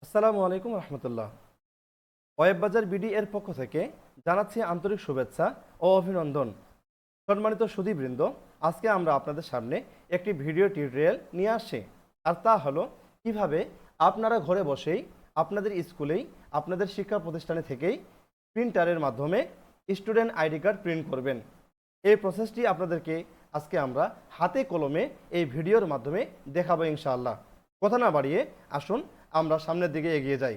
আসসালামু আলাইকুম রহমতুল্লাহ। ওয়েব বাজার বিডি এর পক্ষ থেকে জানাচ্ছি আন্তরিক শুভেচ্ছা ও অভিনন্দন। সম্মানিত সুধীবৃন্দ, আজকে আমরা আপনাদের সামনে একটি ভিডিও টিউটোরিয়াল নিয়ে আসছি, আর তা হলো কিভাবে আপনারা ঘরে বসেই আপনাদের স্কুলেই আপনাদের শিক্ষা প্রতিষ্ঠানে থেকেই প্রিন্টারের মাধ্যমে স্টুডেন্ট আইডি কার্ড প্রিন্ট করবেন। এই প্রসেসটি আপনাদেরকে আজকে আমরা হাতে কলমে এই ভিডিওর মাধ্যমে দেখাবো ইনশাআল্লাহ। কথা না বাড়িয়ে আসুন আমরা সামনের দিকে এগিয়ে যাই।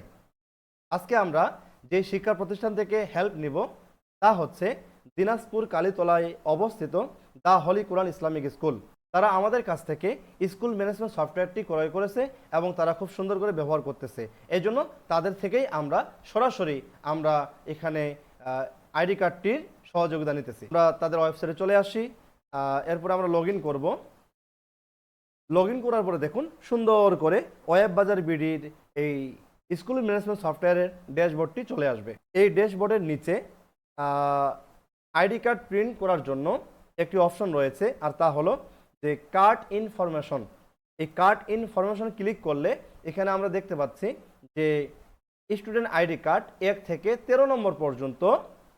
আজকে আমরা যে শিক্ষা প্রতিষ্ঠান থেকে হেল্প নিব তা হচ্ছে দিনাজপুর কালীতলায় অবস্থিত the holy Quran Islamic school. তারা আমাদের কাছ থেকে স্কুল ম্যানেজমেন্ট সফটওয়্যারটি ক্রয় করেছে এবং তারা খুব সুন্দর করে ব্যবহার করতেছে। এই জন্য তাদের থেকেই আমরা সরাসরি এখানে আইডি কার্ডটির সহযোগিতা নিতেছি। আমরা তাদের ওয়েবসাইটে চলে আসি, এরপর আমরা লগ ইন করবো। লগ ইন করার পরে দেখুন সুন্দর করে ওয়েব বাজার বিডির এই স্কুল ম্যানেজমেন্ট সফটওয়্যারের ড্যাশবোর্ডটি চলে আসবে। এই ড্যাশবোর্ডের নিচে আইডি কার্ড প্রিন্ট করার জন্য একটি অপশন রয়েছে, আর তা হলো যে কার্ড ইনফরমেশন। এই কার্ড ইনফরমেশন ক্লিক করলে এখানে আমরা দেখতে পাচ্ছি যে স্টুডেন্ট আইডি কার্ড 1 থেকে 13 নম্বর পর্যন্ত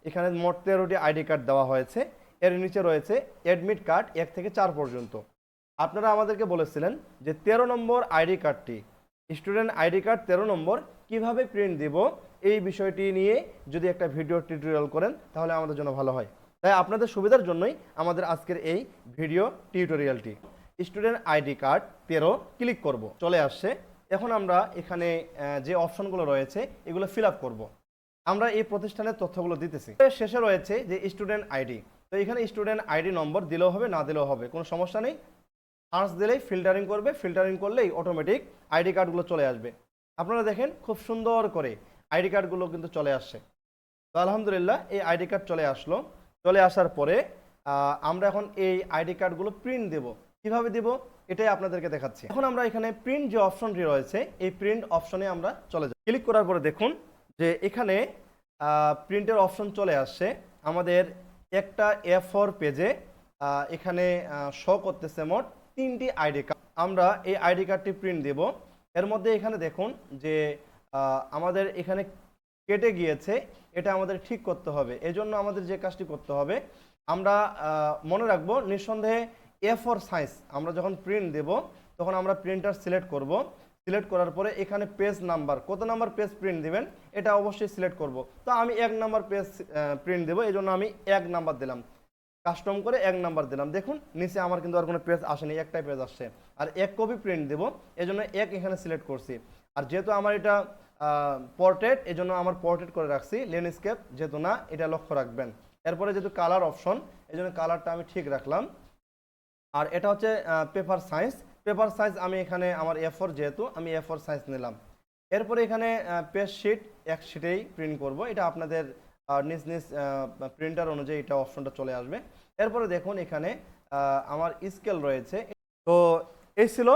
এখানে মোট 13টি আইডি কার্ড দেওয়া হয়েছে। এর নিচে রয়েছে অ্যাডমিট কার্ড 1 থেকে 4 পর্যন্ত। আপনারা আমাদেরকে বলেছিলেন যে 13 নম্বর আইডি কার্ডটি, স্টুডেন্ট আইডি কার্ড 13 নম্বর কিভাবে প্রিন্ট দিব, এই বিষয়টি নিয়ে যদি একটা ভিডিও টিউটোরিয়াল করেন তাহলে আমাদের জন্য ভালো হয়। তাই আপনাদের সুবিধার জন্যই আমাদের আজকের এই ভিডিও টিউটোরিয়ালটি। স্টুডেন্ট আইডি কার্ড 13 ক্লিক করব, চলে আসছে। এখন আমরা এখানে যে অপশনগুলো রয়েছে এগুলো ফিল আপ করবো। আমরা এই প্রতিষ্ঠানের তথ্যগুলো দিতেছি। শেষে রয়েছে যে স্টুডেন্ট আইডি, তো এখানে স্টুডেন্ট আইডি নম্বর দিলেও হবে না দিলেও হবে, কোনো সমস্যা নেই। সার্চ দিলেই ফিল্টারিং করবে, ফিল্টারিং করলেই অটোমেটিক আইডি কার্ডগুলো চলে আসবে। আপনারা দেখেন খুব সুন্দর করে আইডি কার্ডগুলো কিন্তু চলে আসছে। তো আলহামদুলিল্লাহ এই আইডি কার্ড চলে আসলো। চলে আসার পরে আমরা এখন এই আইডি কার্ডগুলো প্রিন্ট দেব। কিভাবে দেব এটাই আপনাদেরকে দেখাচ্ছি। এখন আমরা এখানে প্রিন্ট যে অপশনটি রয়েছে এই প্রিন্ট অপশনে আমরা চলে যাব। ক্লিক করার পরে দেখুন যে এখানে প্রিন্টের অপশন চলে আসছে। আমাদের একটা A4 পেজে এখানে শো করতেছে মোট 3টি আইডি কার্ড। আমরা এই আইডি কার্ডটি প্রিন্ট দেব। এর মধ্যে এখানে দেখুন যে আমাদের এখানে কেটে গিয়েছে, এটা আমাদের ঠিক করতে হবে। এজন্য আমাদের যে কাজটি করতে হবে, আমরা মনে রাখবো নিঃসন্দেহে A4 সাইজ আমরা যখন প্রিন্ট দেব তখন আমরা প্রিন্টার সিলেক্ট করব। সিলেক্ট করার পরে এখানে পেজ নাম্বার, কত নাম্বার পেজ প্রিন্ট দিবেন এটা অবশ্যই সিলেক্ট করব। তো আমি 1 নাম্বার পেজ প্রিন্ট দেবো, এই জন্য আমি 1 নাম্বার দিলাম, কাস্টম করে 1 নাম্বার দিলাম। দেখুন নিচে আমার কিন্তু আর কোনো পেজ আসেনি, একটাই পেজ আসছে। আর 1 কপি প্রিন্ট দেবো, এই জন্য 1 এখানে সিলেক্ট করছি। আর যেহেতু আমার এটা পোর্ট্রেট, এই জন্য আমার পোর্ট্রেট করে রাখছি, ল্যান্ডস্কেপ যেহেতু না, এটা লক্ষ্য রাখবেন। এরপরে যেহেতু কালার অপশন, এই জন্য কালারটা আমি ঠিক রাখলাম। আর এটা হচ্ছে পেপার সাইজ। পেপার সাইজ আমি এখানে আমার A4 যেহেতু আমি A4 সাইজ নিলাম। এরপরে এখানে পেজ শিট 1 শিটেই প্রিন্ট করব। এটা আপনাদের নিজ নিজ প্রিন্টার অনুযায়ী এটা অপশনটা চলে আসবে। এরপরে দেখুন এখানে আমার স্কেল রয়েছে। তো এই ছিল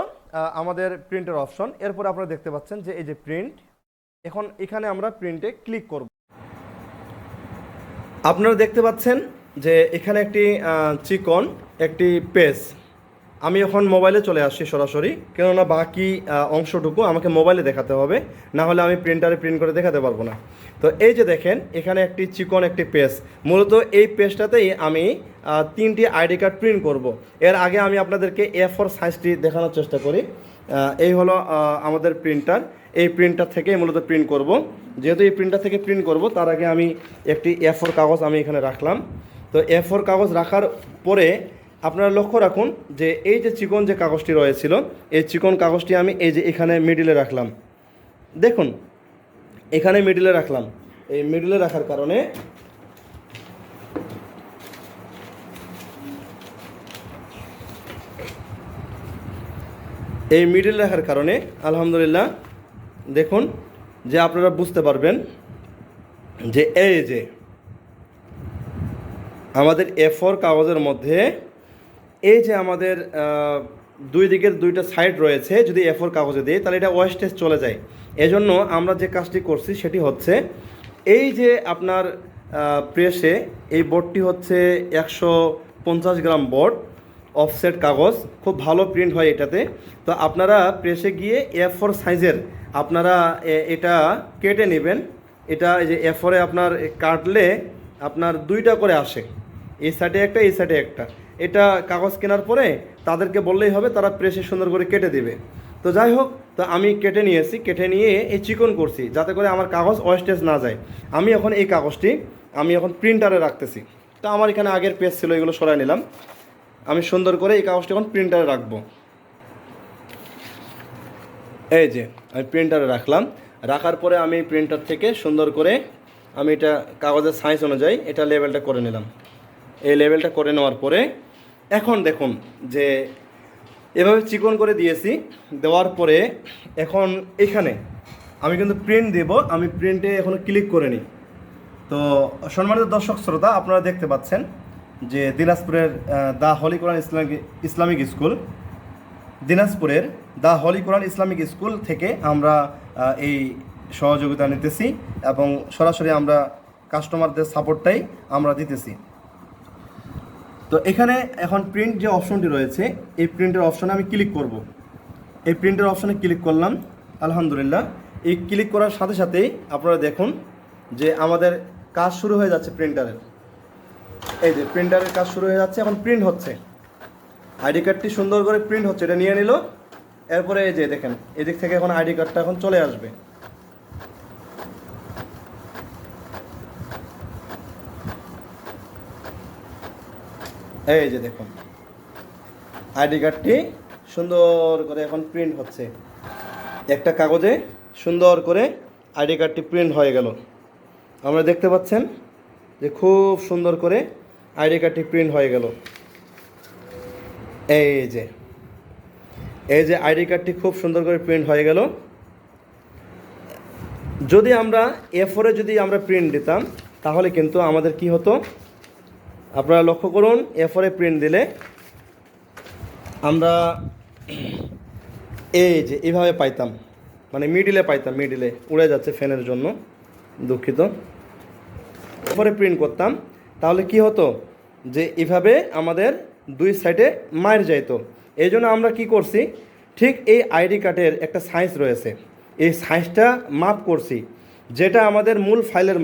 আমাদের প্রিন্টের অপশন। এরপরে আপনারা দেখতে পাচ্ছেন যে এই যে প্রিন্ট, এখন এখানে আমরা প্রিন্টে ক্লিক করব। আপনারা দেখতে পাচ্ছেন যে এখানে একটি চিকন একটি পেজ। আমি এখন মোবাইলে চলে আসছি সরাসরি, কেননা বাকি অংশটুকু আমাকে মোবাইলে দেখাতে হবে, না হলে আমি প্রিন্টারে প্রিন্ট করে দেখাতে পারবো না। তো এই যে দেখেন এখানে একটি চিকন একটি পেজ, মূলত এই পেজটাতেই আমি 3টি আইডি কার্ড প্রিন্ট করব। এর আগে আমি আপনাদেরকে A4 সাইজটি দেখানোর চেষ্টা করি। এই হলো আমাদের প্রিন্টার। এই প্রিন্টার থেকেই মূলত প্রিন্ট করব। যেহেতু এই প্রিন্টার থেকে প্রিন্ট করব, তার আগে আমি একটি A4 কাগজ আমি এখানে রাখলাম। তো A4 কাগজ রাখার পরে আপনারা লক্ষ্য রাখুন যে এই যে চিকন যে কাগজটি রয়েছিল, এই চিকন কাগজটি আমি এই যে এখানে মিডিলে রাখলাম। দেখুন এখানে মিডিলে রাখলাম। এই মিডিলে রাখার কারণে আলহামদুলিল্লাহ দেখুন যে আপনারা বুঝতে পারবেন যে এই যে আমাদের A4 কাগজের মধ্যে এই যে আমাদের দুই দিকের 2টা সাইড রয়েছে, যদি A4 কাগজে দিই তাহলে এটা ওয়েস্টেজ চলে যায়। এজন্য আমরা যে কাজটি করছি সেটি হচ্ছে এই যে আপনার প্রেসে এই বোর্ডটি হচ্ছে 150 গ্রাম বোর্ড, অফসেট কাগজ, খুব ভালো প্রিন্ট হয় এটাতে। তো আপনারা প্রেসে গিয়ে A4 সাইজের আপনারা এটা কেটে নেবেন। এটা এই যে A4 আপনার কাটলে আপনার দুইটা করে আসে, এই সাইডে একটা এই সাইডে একটা। এটা কাগজ কেনার পরে তাদেরকে বললেই হবে, তারা প্রেসে সুন্দর করে কেটে দেবে। তো যাই হোক, তো আমি কেটে নিয়েছি, কেটে নিয়ে এই চিকন করছি যাতে করে আমার কাগজ ওয়েস্টেজ না যায়। আমি এখন এই কাগজটি আমি এখন প্রিন্টারে রাখতেছি। তো আমার এখানে আগের পেজ ছিল, এগুলো সরাই নিলাম। আমি সুন্দর করে এই কাগজটি এখন প্রিন্টারে রাখবো। এই যে আমি প্রিন্টারে রাখলাম, রাখার পরে আমি প্রিন্টার থেকে সুন্দর করে আমি এটা কাগজের সাইজ অনুযায়ী এটা লেবেলটা করে নিলাম। এই লেবেলটা করে নেওয়ার পরে এখন দেখুন যে এভাবে চিকন করে দিয়েছি। দেওয়ার পরে এখন এখানে আমি কিন্তু প্রিন্ট দেব, আমি প্রিন্টে এখনো ক্লিক করে নিই। তো সম্মানিত দর্শক শ্রোতা, আপনারা দেখতে পাচ্ছেন যে দিনাজপুরের the holy Quran Islamic school, দিনাজপুরের the holy Quran Islamic school থেকে আমরা এই সহযোগিতা নিতেছি এবং সরাসরি আমরা কাস্টমারদের সাপোর্টটাই আমরা দিতেছি। তো এখানে এখন প্রিন্ট যে অপশনটি রয়েছে, এই প্রিন্টের অপশনে আমি ক্লিক করব। এই প্রিন্টের অপশনে ক্লিক করলাম। আলহামদুলিল্লাহ, এই ক্লিক করার সাথে সাথেই আপনারা দেখুন যে আমাদের কাজ শুরু হয়ে যাচ্ছে প্রিন্টারের। এই যে প্রিন্টারের কাজ শুরু হয়ে যাচ্ছে, এখন প্রিন্ট হচ্ছে। আইডি কার্ডটি সুন্দর করে প্রিন্ট হচ্ছে, এটা নিয়ে নিল। এরপরে এই যে দেখেন, এদিক থেকে এখন আইডি কার্ডটা এখন চলে আসবে। এই যে দেখুন, আইডি কার্ডটি সুন্দর করে এখন প্রিন্ট হচ্ছে। একটা কাগজে সুন্দর করে আইডি কার্ডটি প্রিন্ট হয়ে গেল। আমরা দেখতে পাচ্ছেন যে খুব সুন্দর করে আইডি কার্ডটি প্রিন্ট হয়ে গেল। এই যে আইডি কার্ডটি খুব সুন্দর করে প্রিন্ট হয়ে গেল। যদি আমরা A4 যদি আমরা প্রিন্ট দিতাম তাহলে কিন্তু আমাদের কি হতো, আপনারা লক্ষ্য করুন। A4 প্রিন্ট দিলে আমরা এই যে এইভাবে পাইতাম, মানে মিডিলে পাইতাম, মিডিলে উড়ে যাচ্ছে ফ্যানের জন্য, দুঃখিত। A4 প্রিন্ট করতাম তাহলে কি হতো যে এইভাবে আমাদের দুই সাইডে মার যাইতো। এই জন্য আমরা কি করছি, ঠিক এই আইডি কার্ডের একটা সাইজ রয়েছে, এই সাইজটা মাপ করছি, যেটা আমাদের মূল ফাইলের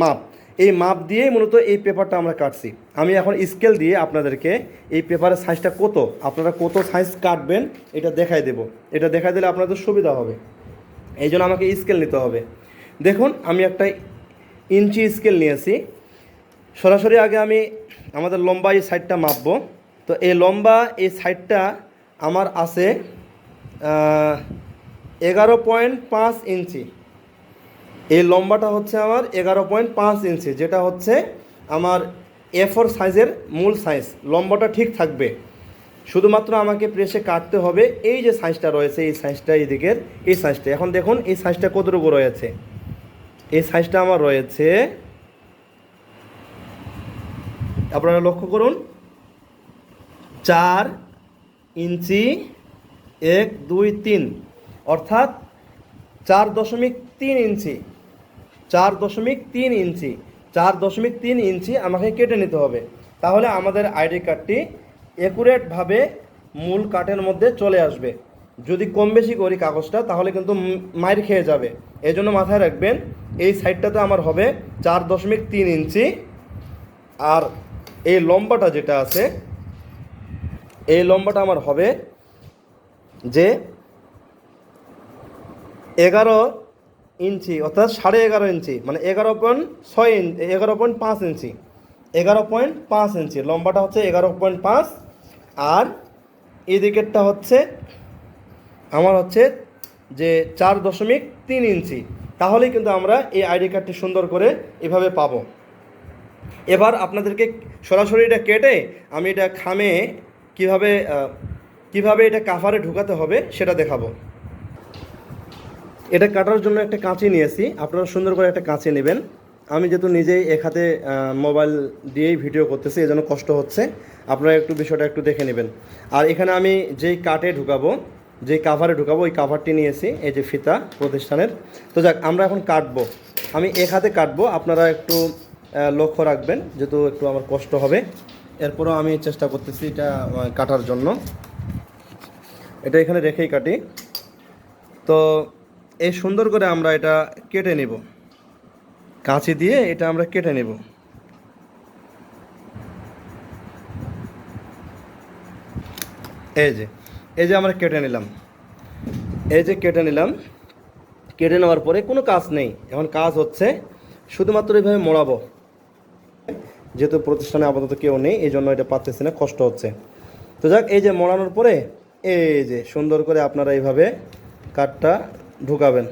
মাপ। এই মাপ দিয়েই মূলত এই পেপারটা আমরা কাটছি। আমি এখন স্কেল দিয়ে আপনাদেরকে এই পেপারের সাইজটা কত, আপনারা কত সাইজ কাটবেন এটা দেখাই দেব। এটা দেখাই দিলে আপনাদের সুবিধা হবে, এই জন্য আমাকে স্কেল নিতে হবে। দেখুন, আমি একটা ইঞ্চি স্কেল নিয়েছি। সরাসরি আগে আমি আমাদের লম্বা এই সাইডটা মাপবো। তো এই লম্বা এই সাইডটা আমার আছে 11.5 ইঞ্চি। এই লম্বাটা হচ্ছে আমার 11.5 ইঞ্চি, যেটা হচ্ছে আমার A4 সাইজের মূল সাইজ। লম্বাটা ঠিক থাকবে, শুধুমাত্র আমাকে প্রেসে কাটতে হবে। এই যে সাইজটা রয়েছে, এই সাইজটা, এই দিকের এই সাইজটা। এখন দেখুন এই সাইজটা কতটুকু রয়েছে। এই সাইজটা আমার রয়েছে, আপনারা লক্ষ্য করুন, 4 ইঞ্চি 1, 2, 3, অর্থাৎ 4.3 ইঞ্চি। 4.3 ইঞ্চি 4.3 ইঞ্চি আমাকে কেটে নিতে হবে। তাহলে আমাদের আইডি কার্ডটি অ্যাকুরেটভাবে মূল কাটের মধ্যে চলে আসবে। যদি কম বেশি করি কাগজটা তাহলে কিন্তু মাইর খেয়ে যাবে। এই জন্য মাথায় রাখবেন, এই সাইডটাতে আমার হবে 4.3 ইঞ্চি। আর এই লম্বাটা যেটা আছে, এই লম্বাটা আমার হবে যে 11 ইঞ্চি, অর্থাৎ 11.5 ইঞ্চি, মানে 11.5 ইঞ্চি। 11.5 ইঞ্চি লম্বাটা হচ্ছে 11.5। আর এই দিকেরটা হচ্ছে আমার হচ্ছে যে 4.3 ইঞ্চি। তাহলেই কিন্তু আমরা এই আইডি কার্ডটি সুন্দর করে এভাবে পাবো। এবার আপনাদেরকে সরাসরি এটা কেটে আমি এটা খামে কিভাবে এটা কাভারে ঢুকাতে হবে সেটা দেখাবো। এটা কাটার জন্য একটা কাঁচি নিয়েছি, আপনারা সুন্দর করে একটা কাঁচি নেবেন। আমি যেহেতু নিজেই এক হাতে মোবাইল দিয়েই ভিডিও করতেছি, এজন্য কষ্ট হচ্ছে, আপনারা একটু বিষয়টা একটু দেখে নেবেন। আর এখানে আমি যেই কাটে ঢুকাবো, যেই কাভারে ঢুকাবো, ওই কাভারটি নিয়েছি, এই যে ফিতা প্রতিষ্ঠানের। তো যাক, আমরা এখন কাটবো, আমি এক হাতে কাটবো, আপনারা একটু লক্ষ্য রাখবেন, যেহেতু একটু আমার কষ্ট হবে। এরপরও আমি চেষ্টা করতেছি এটা কাটার জন্য। এটা এখানে রেখেই কাটি। তো এই সুন্দর করে আমরা এটা কেটে নেব, কাঁচি দিয়ে এটা আমরা কেটে নেব। এই যে এই যে আমরা কেটে নিলাম, এই যে কেটে নিলাম। কেটে নেওয়ার পরে কোনো কাজ নেই, এখন কাজ হচ্ছে শুধুমাত্র এইভাবে মোড়াবো। যেহেতু প্রতিষ্ঠানে আপাতত কেউ নেই, এই জন্য এটা পারতেছি না, কষ্ট হচ্ছে। তো যাক, এই যে মোড়ানোর পরে এই যে সুন্দর করে আপনারা এইভাবে কাঠটা ঢুকাবেন।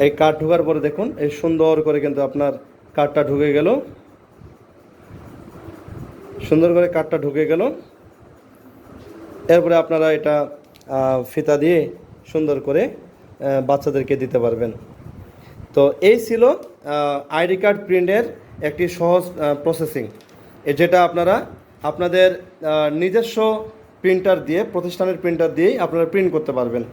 এই কাঠ ঢোকার পরে দেখুন এই সুন্দর করে কিন্তু আপনার কাঠটা ঢুকে গেল, সুন্দর করে কাঠটা ঢুকে গেল। এরপরে আপনারা এটা ফিতা দিয়ে সুন্দর করে বাচ্চাদেরকে দিতে পারবেন। তো এই ছিল আইডি কার্ড প্রিন্টের একটি সহজ প্রসেসিং, যেটা আপনারা আপনাদের নিজস্ব প্রিন্টার দিয়ে, প্রতিষ্ঠানের প্রিন্টার দিয়েই আপনারা প্রিন্ট করতে পারবেন।